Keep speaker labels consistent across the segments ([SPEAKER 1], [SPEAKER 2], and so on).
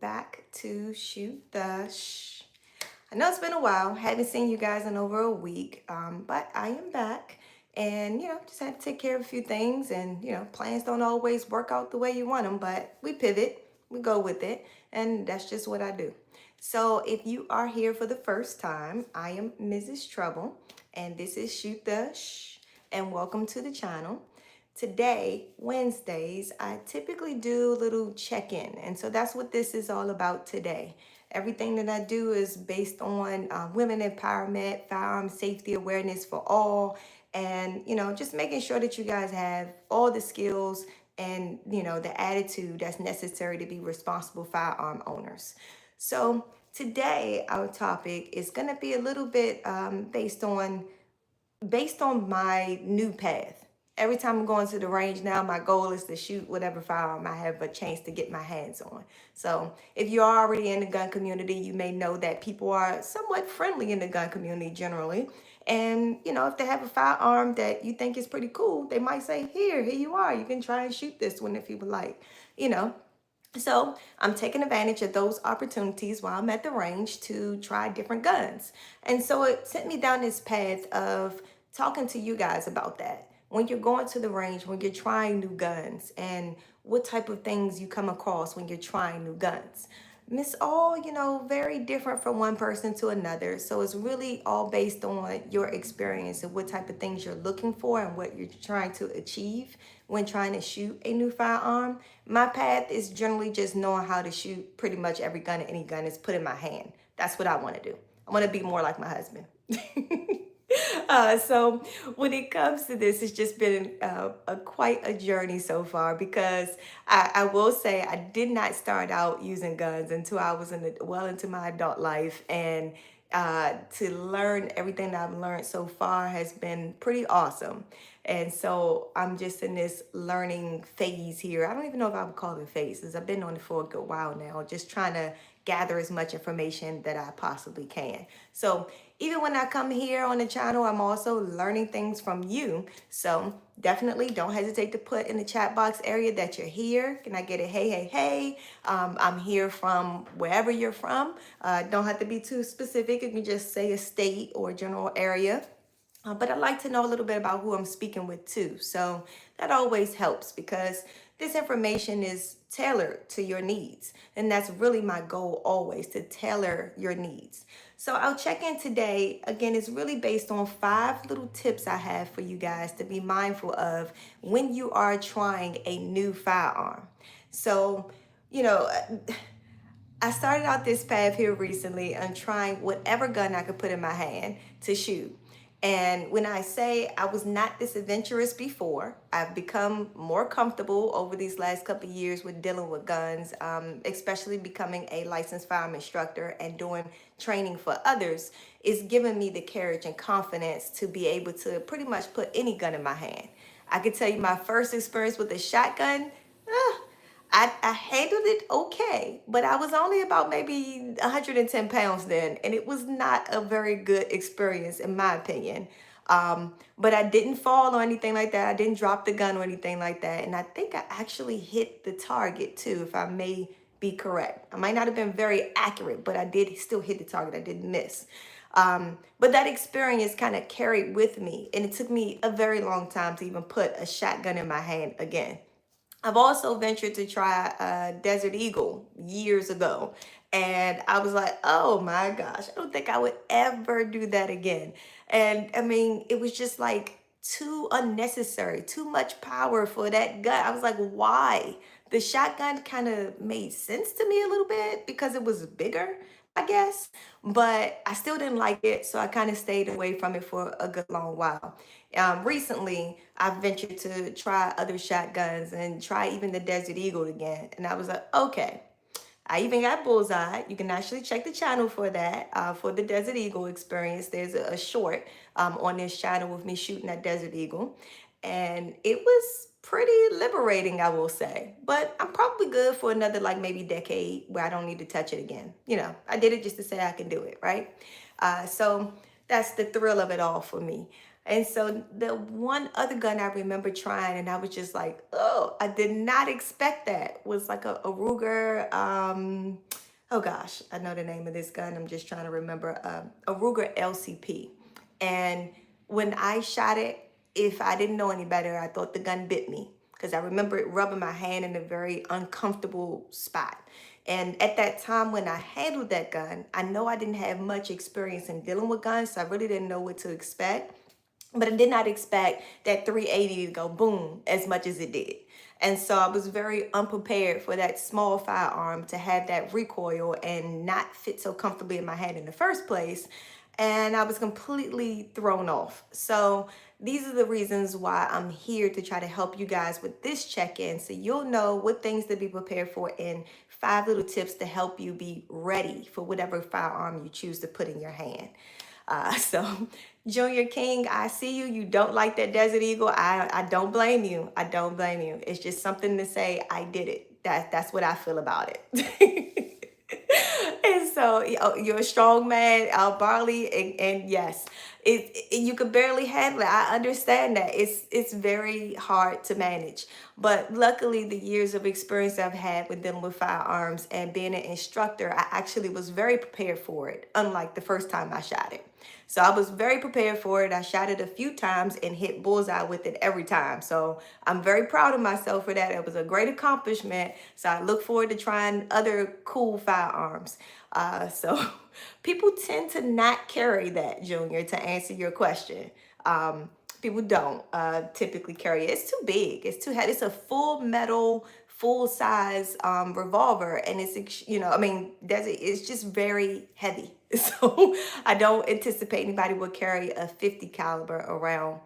[SPEAKER 1] back to Shoot the Shh. I know it's been a while. Haven't seen you guys in over a week, but I am back. And, just had to take care of a few things. And, plans don't always work out the way you want them, but we pivot, we go with it. And that's just what I do. So if you are here for the first time, I am Mrs. Trouble, and this is Shoot the Shh. And welcome to the channel. Today, Wednesdays, I typically do a little check-in. And so that's what this is all about today. Everything that I do is based on women empowerment, firearm safety awareness for all, and, just making sure that you guys have all the skills and, the attitude that's necessary to be responsible firearm owners. So today, our topic is going to be a little bit based on my new path. Every time I'm going to the range now, my goal is to shoot whatever firearm I have a chance to get my hands on. So if you're already in the gun community, you may know that people are somewhat friendly in the gun community generally. And, if they have a firearm that you think is pretty cool, they might say, here you are. You can try and shoot this one if you would like, you know. So I'm taking advantage of those opportunities while I'm at the range to try different guns. And so it sent me down this path of talking to you guys about that. When you're going to the range, when you're trying new guns, and what type of things you come across when you're trying new guns. And it's all, very different from one person to another. So it's really all based on your experience and what type of things you're looking for and what you're trying to achieve when trying to shoot a new firearm. My path is generally just knowing how to shoot pretty much every gun and any gun is put in my hand. That's what I want to do. I want to be more like my husband. So when it comes to this, it's just been quite a journey so far because I will say I did not start out using guns until I was well into my adult life. And to learn everything that I've learned so far has been pretty awesome. And so I'm just in this learning phase here. I don't even know if I would call it phases. I've been on it for a good while now, just trying to gather as much information that I possibly can. So even when I come here on the channel, I'm also learning things from you. So definitely don't hesitate to put in the chat box area that you're here. Can I get a hey, hey, hey? I'm here from wherever you're from. Don't have to be too specific. You can just say a state or a general area. But I'd like to know a little bit about who I'm speaking with too. So that always helps because this information is tailored to your needs. And that's really my goal always, to tailor your needs. So our check-in today, again, is really based on 5 little tips I have for you guys to be mindful of when you are trying a new firearm. So, I started out this path here recently and trying whatever gun I could put in my hand to shoot. And when I say I was not this adventurous before, I've become more comfortable over these last couple of years with dealing with guns, especially becoming a licensed firearm instructor and doing training for others, is giving me the courage and confidence to be able to pretty much put any gun in my hand. I can tell you my first experience with a shotgun, I handled it okay, but I was only about maybe 110 pounds then, and it was not a very good experience in my opinion. But I didn't fall or anything like that. I didn't drop the gun or anything like that. And I think I actually hit the target too, if I may be correct. I might not have been very accurate, but I did still hit the target. I didn't miss. But that experience kind of carried with me, and it took me a very long time to even put a shotgun in my hand again. I've also ventured to try Desert Eagle years ago. And I was like, oh my gosh, I don't think I would ever do that again. And I mean, it was just like too unnecessary, too much power for that gun. I was like, why? The shotgun kind of made sense to me a little bit because it was bigger, I guess. But I still didn't like it. So I kind of stayed away from it for a good long while. Recently, I've ventured to try other shotguns and try even the Desert Eagle again. And I was like, okay, I even got Bullseye. You can actually check the channel for that, for the Desert Eagle experience. There's a short on this channel with me shooting that Desert Eagle. And it was pretty liberating, I will say. But I'm probably good for another like maybe decade where I don't need to touch it again. I did it just to say I can do it, right? So that's the thrill of it all for me. And so the one other gun I remember trying, and I was just like, oh, I did not expect that, was like a Ruger. Oh gosh, I know the name of this gun. I'm just trying to remember. A Ruger LCP. And when I shot it, if I didn't know any better, I thought the gun bit me because I remember it rubbing my hand in a very uncomfortable spot. And at that time when I handled that gun, I know I didn't have much experience in dealing with guns, so I really didn't know what to expect. But I did not expect that 380 to go boom as much as it did. And so I was very unprepared for that small firearm to have that recoil and not fit so comfortably in my hand in the first place. And I was completely thrown off. So these are the reasons why I'm here to try to help you guys with this check-in so you'll know what things to be prepared for and 5 little tips to help you be ready for whatever firearm you choose to put in your hand. So Junior King, I see you. You don't like that Desert Eagle. I don't blame you. I don't blame you. It's just something to say, I did it. That's what I feel about it. And so you're a strong man, Barley, and yes, you could barely handle it. I understand that it's very hard to manage, but luckily the years of experience I've had with dealing with firearms and being an instructor, I actually was very prepared for it. Unlike the first time I shot it. So I was very prepared for it. I shot it a few times and hit bullseye with it every time. So I'm very proud of myself for that. It was a great accomplishment. So I look forward to trying other cool firearms. So people tend to not carry that, Junior, to answer your question. People don't typically carry it. It's too big. It's too heavy. It's a full metal, full size revolver, and I mean, it's just very heavy. So I don't anticipate anybody will carry a 50 caliber around.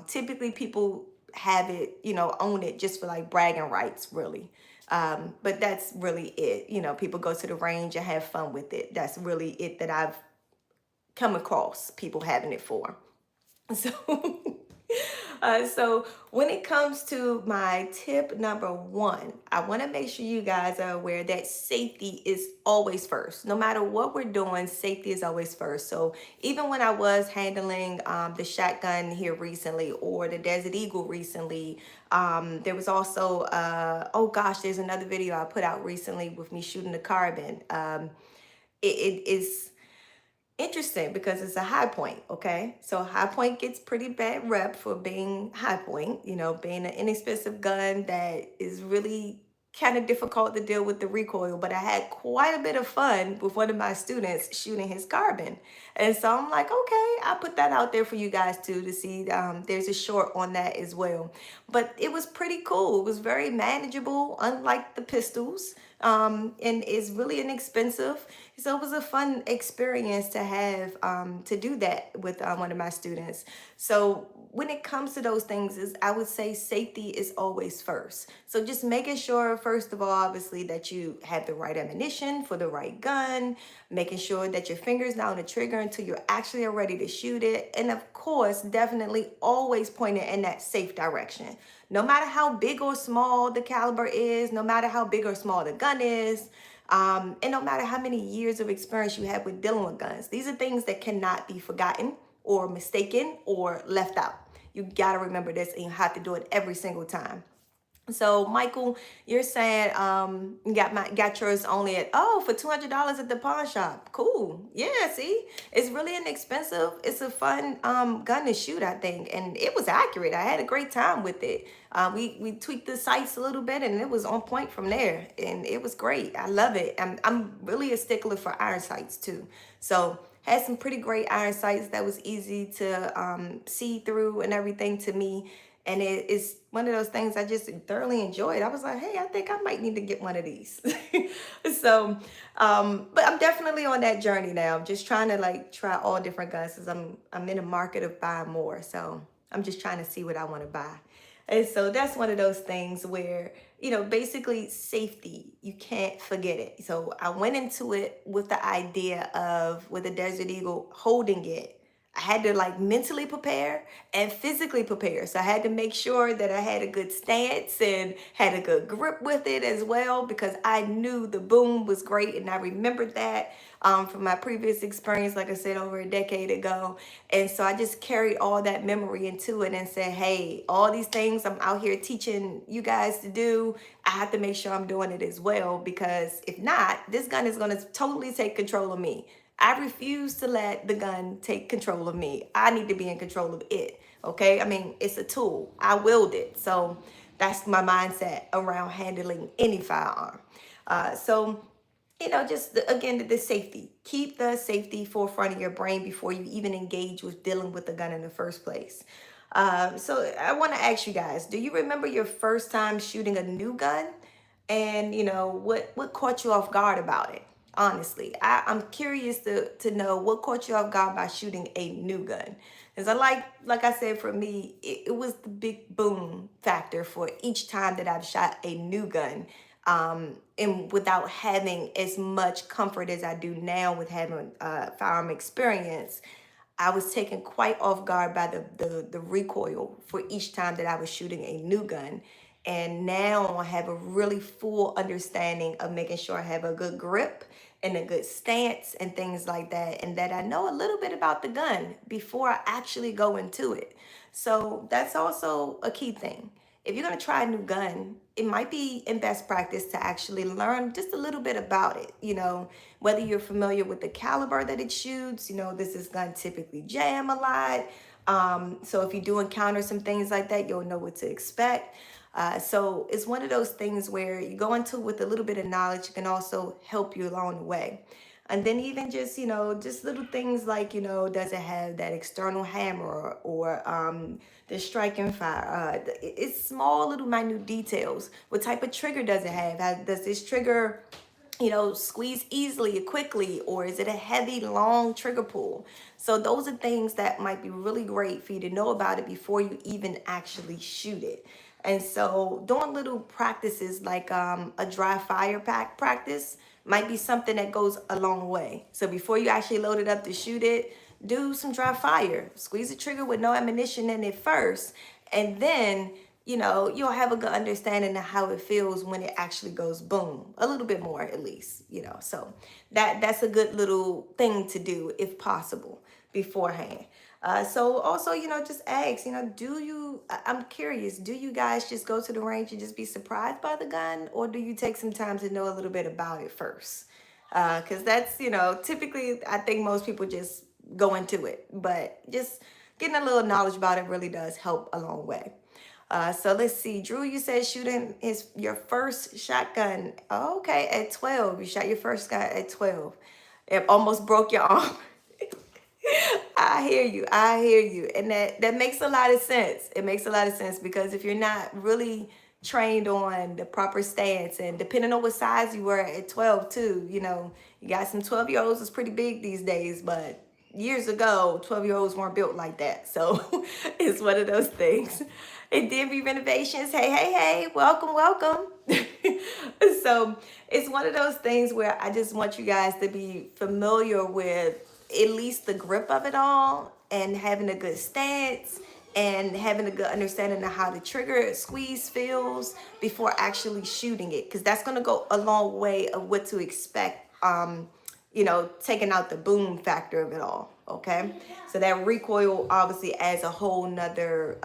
[SPEAKER 1] Typically, people have it, own it just for like bragging rights, really. But that's really it. People go to the range and have fun with it. That's really it that I've come across people having it for. So, so when it comes to my tip number one, I want to make sure you guys are aware that safety is always first. No matter what we're doing, safety is always first. So even when I was handling the shotgun here recently or the Desert Eagle recently, there was also, oh gosh, there's another video I put out recently with me shooting the carbine. It is interesting because it's a high point. Okay, so high point gets pretty bad rep for being high point, being an inexpensive gun that is really kind of difficult to deal with the recoil. But I had quite a bit of fun with one of my students shooting his carbine, and so I'm like, okay, I put that out there for you guys too to see. There's a short on that as well, but it was pretty cool. It was very manageable, unlike the pistols, and is really inexpensive. So it was a fun experience to have to do that with one of my students. So when it comes to those things, I would say safety is always first. So just making sure, first of all, obviously, that you have the right ammunition for the right gun, making sure that your finger's not on the trigger until you're actually ready to shoot it. And of course, definitely always point it in that safe direction. No matter how big or small the caliber is, no matter how big or small the gun is, and no matter how many years of experience you have with dealing with guns, these are things that cannot be forgotten or mistaken or left out. You got to remember this and you have to do it every single time. So Michael, you're saying you got yours only at for $200 at the pawn shop. Cool. Yeah, see? It's really inexpensive. It's a fun gun to shoot, I think. And it was accurate. I had a great time with it. We tweaked the sights a little bit and it was on point from there. And it was great. I love it. I'm really a stickler for iron sights too. So had some pretty great iron sights that was easy to see through and everything to me. And it is one of those things I just thoroughly enjoyed. I was like, hey, I think I might need to get one of these. So, but I'm definitely on that journey now. I'm just trying to like try all different guns because I'm in a market of buying more. So I'm just trying to see what I want to buy. And so that's one of those things where, basically safety, you can't forget it. So I went into it with the idea of, with the Desert Eagle, holding it. I had to like mentally prepare and physically prepare. So I had to make sure that I had a good stance and had a good grip with it as well, because I knew the boom was great and I remembered that from my previous experience, like I said, over a decade ago. And so I just carried all that memory into it and said, hey, all these things I'm out here teaching you guys to do, I have to make sure I'm doing it as well, because if not, this gun is going to totally take control of me. I refuse to let the gun take control of me. I need to be in control of it. Okay. I mean, it's a tool. I wield it. So that's my mindset around handling any firearm. So, just again, the safety. Keep the safety forefront of your brain before you even engage with dealing with the gun in the first place. So I want to ask you guys, do you remember your first time shooting a new gun? And what caught you off guard about it? Honestly, I'm curious to know what caught you off guard by shooting a new gun. Because like I said, for me, it was the big boom factor for each time that I've shot a new gun. And without having as much comfort as I do now with having firearm experience, I was taken quite off guard by the recoil for each time that I was shooting a new gun. And now I have a really full understanding of making sure I have a good grip and a good stance and things like that. And that I know a little bit about the gun before I actually go into it. So that's also a key thing. If you're going to try a new gun, it might be in best practice to actually learn just a little bit about it. Whether you're familiar with the caliber that it shoots, does this gun typically jam a lot? So if you do encounter some things like that, you'll know what to expect. So it's one of those things where you go into it with a little bit of knowledge, it can also help you along the way. And then even just little things like, does it have that external hammer or the striking fire? It's small little minute details. What type of trigger does it have? Does this trigger squeeze easily, quickly, or is it a heavy, long trigger pull? So those are things that might be really great for you to know about it before you even actually shoot it. And so doing little practices like a dry fire pack practice might be something that goes a long way. So before you actually load it up to shoot it, do some dry fire. Squeeze the trigger with no ammunition in it first. And then, you'll have a good understanding of how it feels when it actually goes boom. A little bit more at least, So that's a good little thing to do if possible beforehand. So also, just ask, I'm curious, do you guys just go to the range and just be surprised by the gun, or do you take some time to know a little bit about it first? Because that's, typically, I think most people just go into it, but just getting a little knowledge about it really does help a long way. So let's see. Drew, you said shooting is your first shotgun. Oh, okay, at 12. You shot your first gun at 12. It almost broke your arm. I hear you. I hear you. And that makes a lot of sense. It makes a lot of sense because if you're not really trained on the proper stance, and depending on what size you were at 12 too, you got some 12-year-olds is pretty big these days, but years ago, 12-year-olds weren't built like that. So it's one of those things. And DMV Renovations, hey, welcome, welcome. So it's one of those things where I just want you guys to be familiar with at least the grip of it all and having a good stance and having a good understanding of how the trigger squeeze feels before actually shooting it, because that's going to go a long way of what to expect, taking out the boom factor of it all. Okay, so that recoil obviously adds a whole nother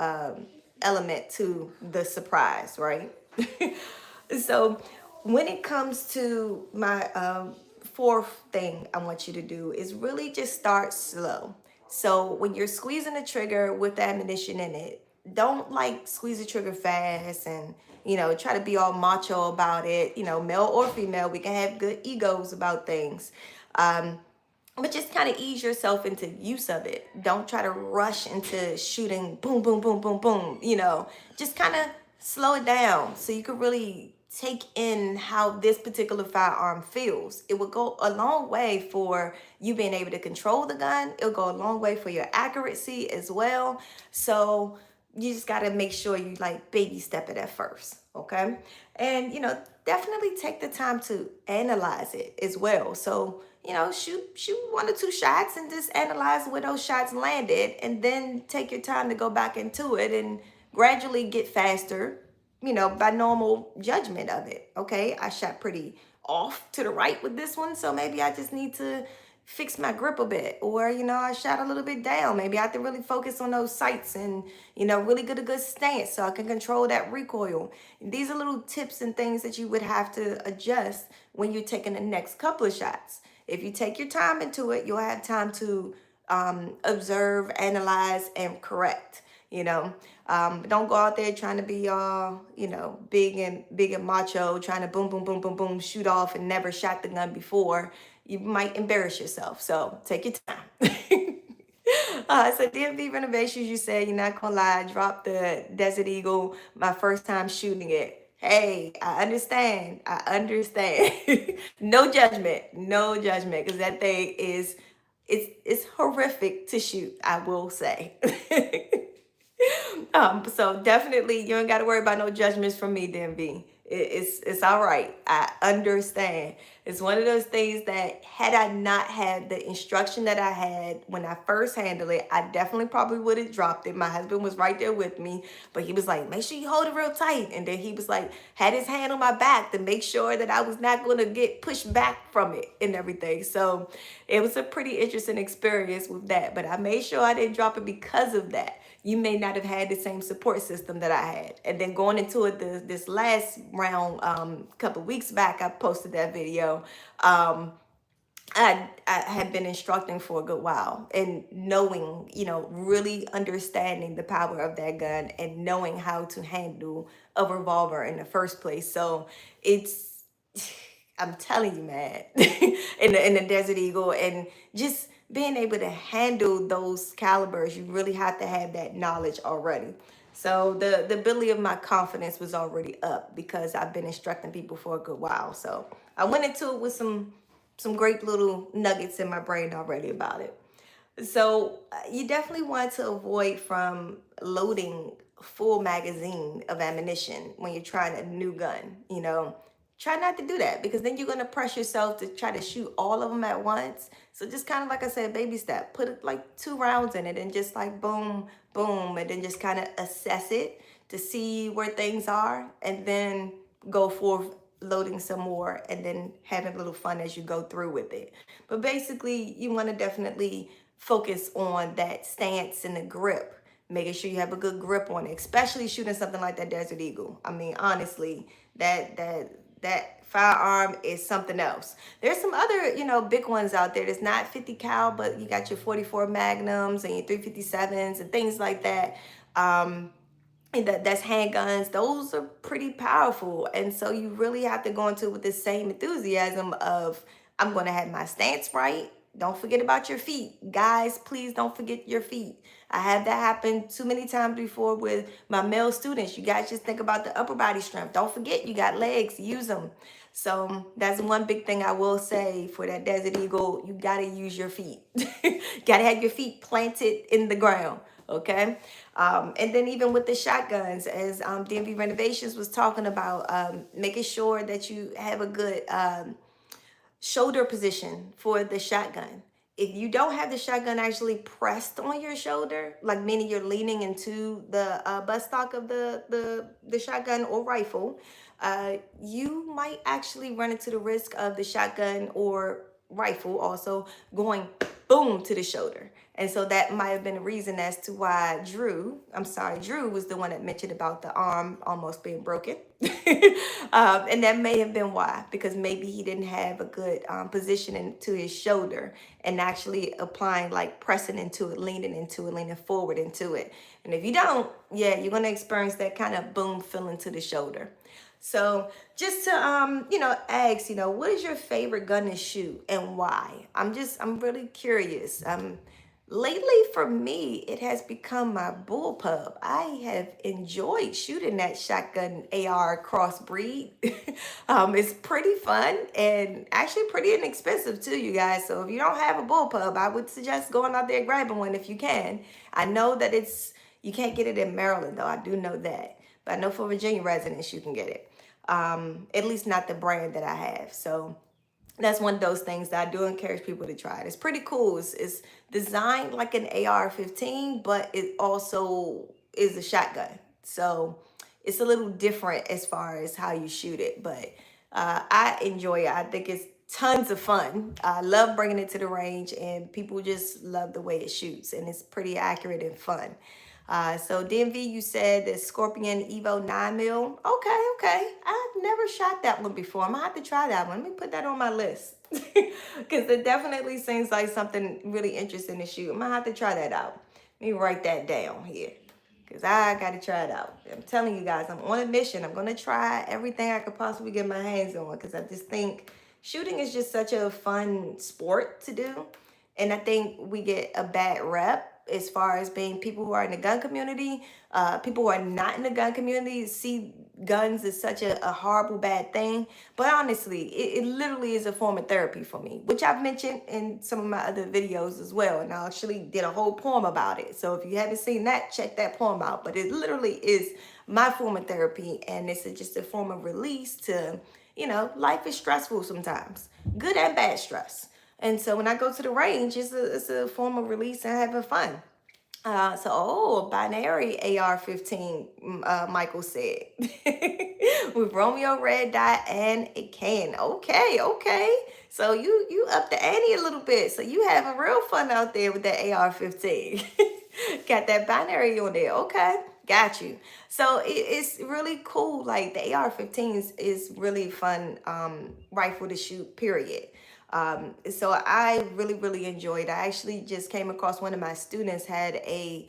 [SPEAKER 1] element to the surprise, right? So when it comes to my fourth thing I want you to do is really just start slow. So when you're squeezing the trigger with the ammunition in it, don't squeeze the trigger fast and try to be all macho about it. Male or female, we can have good egos about things. But just kind of ease yourself into use of it. Don't try to rush into shooting boom, boom, boom, boom, boom. Just kind of slow it down so you can really take in how this particular firearm feels. It will go a long way for you being able to control the gun. It'll go a long way for your accuracy as well. So you just got to make sure you baby step it at first. Okay. And definitely take the time to analyze it as well. So, shoot one or two shots and just analyze where those shots landed, and then take your time to go back into it and gradually get faster, by normal judgment of it. Okay, I shot pretty off to the right with this one, so maybe I just need to fix my grip a bit, or I shot a little bit down. Maybe I have to really focus on those sights and really get a good stance so I can control that recoil. These are little tips and things that you would have to adjust when you're taking the next couple of shots. If you take your time into it, you'll have time to observe, analyze, and correct. Don't go out there trying to be all big and macho, trying to boom boom boom boom boom shoot off and never shot the gun before. You might embarrass yourself, so take your time. So DMV renovations, you said you're not gonna lie, dropped the Desert Eagle my first time shooting it. Hey, I understand. I understand. No judgment. No judgment. Because that thing is it's horrific to shoot, I will say. So definitely you ain't got to worry about no judgments from me, DMV. It's all right. I understand. It's one of those things that had I not had the instruction that I had when I first handled it, I definitely probably would have dropped it. My husband was right there with me, but he was like, make sure you hold it real tight. And then he was like, had his hand on my back to make sure that I was not going to get pushed back from it and everything. So it was a pretty interesting experience with that, but I made sure I didn't drop it because of that. You may not have had the same support system that I had. And then going into it this last round, couple weeks back, I posted that video. I had been instructing for a good while, and knowing, really understanding the power of that gun and knowing how to handle a revolver in the first place. So it's, I'm telling you, man, in the Desert Eagle, and just being able to handle those calibers, you really have to have that knowledge already. So the ability of my confidence was already up because I've been instructing people for a good while. So I went into it with some great little nuggets in my brain already about it. So you definitely want to avoid from loading full magazine of ammunition when you're trying a new gun. Try not to do that, because then you're going to press yourself to try to shoot all of them at once. So just kind of like I said, baby step, put like 2 rounds in it and just like boom, boom, and then just kind of assess it to see where things are, and then go forth loading some more and then having a little fun as you go through with it. But basically, you want to definitely focus on that stance and the grip, making sure you have a good grip on it, especially shooting something like that Desert Eagle. I mean, honestly, that firearm is something else. There's some other, big ones out there that's not 50 cal, but you got your 44 Magnums and your 357s and things like that. And that's handguns. Those are pretty powerful. And so you really have to go into it with the same enthusiasm of, I'm going to have my stance right. Don't forget about your feet. Guys, please don't forget your feet. I had that happen too many times before with my male students. You guys just think about the upper body strength. Don't forget you got legs, use them. So that's one big thing I will say for that Desert Eagle. You got to use your feet. Got to have your feet planted in the ground. Okay. And then even with the shotguns, as DMV Renovations was talking about, making sure that you have a good shoulder position for the shotgun. If you don't have the shotgun actually pressed on your shoulder, like meaning you're leaning into the buttstock of the shotgun or rifle, you might actually run into the risk of the shotgun or rifle also going boom to the shoulder. And so that might have been a reason as to why Drew was the one that mentioned about the arm almost being broken. And that may have been why, because maybe he didn't have a good positioning to his shoulder and actually applying, like pressing into it, leaning forward into it. And if you don't, yeah, you're going to experience that kind of boom feeling to the shoulder. So just to ask, what is your favorite gun to shoot and why? I'm really curious. Lately for me, it has become my bullpup. I have enjoyed shooting that shotgun AR crossbreed. It's pretty fun and actually pretty inexpensive too, you guys. So if you don't have a bullpup, I would suggest going out there and grabbing one if you can. I know that you can't get it in Maryland though. I do know that. But I know for Virginia residents, you can get it. at least not the brand that I have. So that's one of those things that I do encourage people to try. It's pretty cool. It's designed like an AR-15, but it also is a shotgun. So it's a little different as far as how you shoot it, but I enjoy it. I think it's tons of fun. I love bringing it to the range, and people just love the way it shoots, and it's pretty accurate and fun. So DMV, you said the Scorpion Evo 9 mil. Okay, okay. I've never shot that one before. I'm gonna have to try that one. Let me put that on my list because it definitely seems like something really interesting to shoot. I'm gonna have to try that out. Let me write that down here because I gotta try it out. I'm telling you guys, I'm on a mission. I'm gonna try everything I could possibly get my hands on because I just think shooting is just such a fun sport to do. And I think we get a bad rep as far as being people who are in the gun community. People who are not in the gun community see guns as such a horrible, bad thing. But honestly, it literally is a form of therapy for me, which I've mentioned in some of my other videos as well. And I actually did a whole poem about it. So if you haven't seen that, check that poem out. But it literally is my form of therapy. And it's just a form of release to, life is stressful sometimes, good and bad stress. And so when I go to the range, it's a form of release and having fun. Binary AR-15, Michael said. With Romeo Red Dot and a can. Okay, okay. So you up the ante a little bit. So you having real fun out there with that AR-15. Got that binary on there. Okay, got you. So it's really cool. Like the AR-15 is really fun rifle to shoot, period. So I really, really enjoyed. I actually just came across one of my students had a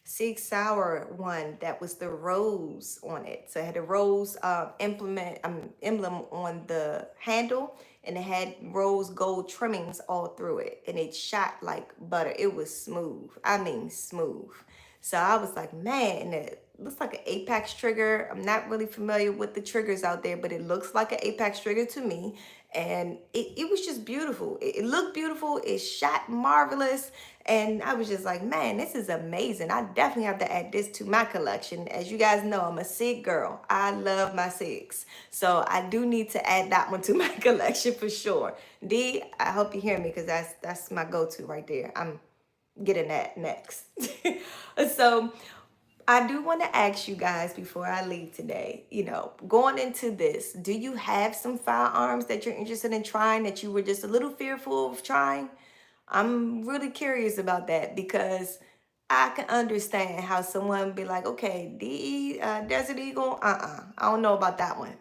[SPEAKER 1] Sig Sauer one that was the rose on it. So it had a rose emblem on the handle, and it had rose gold trimmings all through it, and it shot like butter. It was smooth. I mean smooth. So I was like, man, and it looks like an Apex trigger. I'm not really familiar with the triggers out there, but it looks like an Apex trigger to me. And it was just beautiful. It looked beautiful. It shot marvelous. And I was just like, man, this is amazing. I definitely have to add this to my collection. As you guys know, I'm a SIG girl. I love my SIGs. So I do need to add that one to my collection for sure. D, I hope you hear me because that's my go-to right there. I'm getting that next. So I do want to ask you guys before I leave today, going into this, do you have some firearms that you're interested in trying that you were just a little fearful of trying? I'm really curious about that because I can understand how someone would be like, okay, Desert Eagle, I don't know about that one.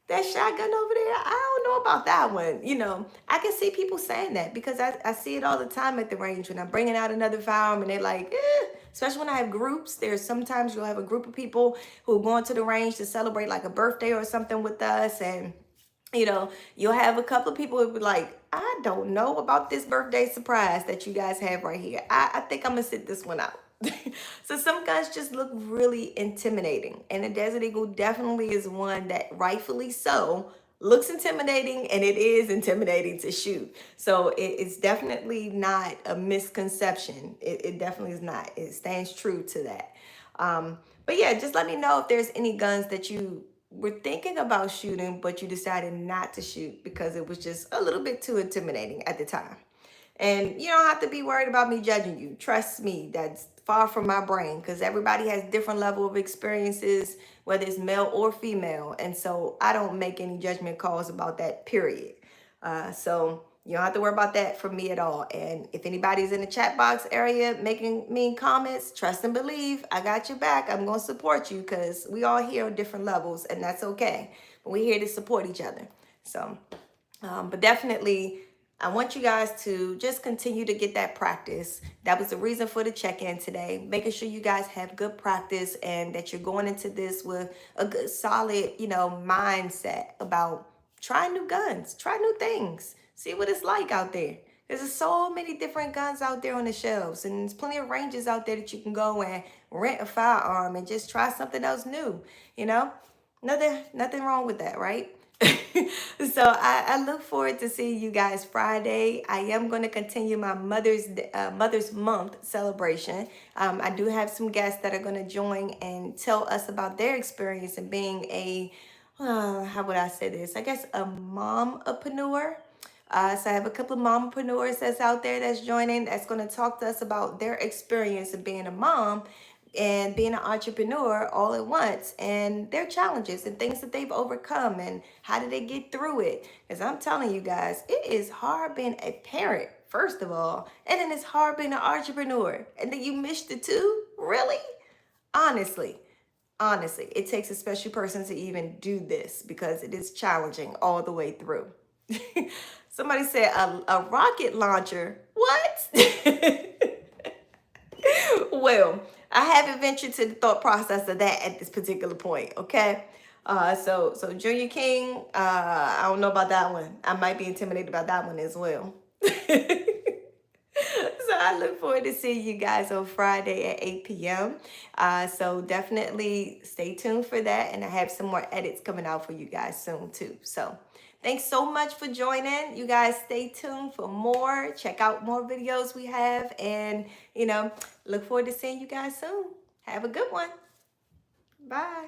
[SPEAKER 1] That shotgun over there, I don't know about that one. I can see people saying that because I see it all the time at the range when I'm bringing out another firearm and they're like, especially when I have groups. There's sometimes you'll have a group of people who are going to the range to celebrate like a birthday or something with us. And, you'll have a couple of people who be like, I don't know about this birthday surprise that you guys have right here. I think I'm going to sit this one out. So some guns just look really intimidating, and the Desert Eagle definitely is one that rightfully so looks intimidating, and it is intimidating to shoot. So it's definitely not a misconception. It definitely is not. It stands true to that. But yeah, just let me know if there's any guns that you were thinking about shooting, but you decided not to shoot because it was just a little bit too intimidating at the time. And you don't have to be worried about me judging you. Trust me, that's far from my brain because everybody has different level of experiences, whether it's male or female. And so I don't make any judgment calls about that, period. So you don't have to worry about that from me at all. And if anybody's in the chat box area making mean comments, trust and believe, I got your back. I'm going to support you because we all here on different levels, and that's okay. But we're here to support each other. So, but definitely, I want you guys to just continue to get that practice. That was the reason for the check-in today, making sure you guys have good practice and that you're going into this with a good, solid, mindset about trying new guns, try new things, see what it's like out there. There's so many different guns out there on the shelves, and there's plenty of ranges out there that you can go and rent a firearm and just try something else new, Nothing wrong with that, right? So I look forward to seeing you guys Friday. I am going to continue my Mother's Month celebration. I do have some guests that are going to join and tell us about their experience in being a, how would I say this? I guess a mompreneur. So I have a couple of mompreneurs that's out there that's joining, that's going to talk to us about their experience of being a mom and being an entrepreneur all at once, and their challenges and things that they've overcome and how did they get through it. Because I'm telling you guys, it is hard being a parent, first of all, and then it's hard being an entrepreneur, and then you miss the two. Really? Honestly, honestly, it takes a special person to even do this because it is challenging all the way through. Somebody said a rocket launcher. What? Well, I haven't ventured to the thought process of that at this particular point. Okay. So Junior King, I don't know about that one. I might be intimidated about that one as well. So I look forward to seeing you guys on Friday at 8 p.m. So definitely stay tuned for that. And I have some more edits coming out for you guys soon too. So thanks so much for joining. You guys stay tuned for more. Check out more videos we have. And, look forward to seeing you guys soon. Have a good one. Bye.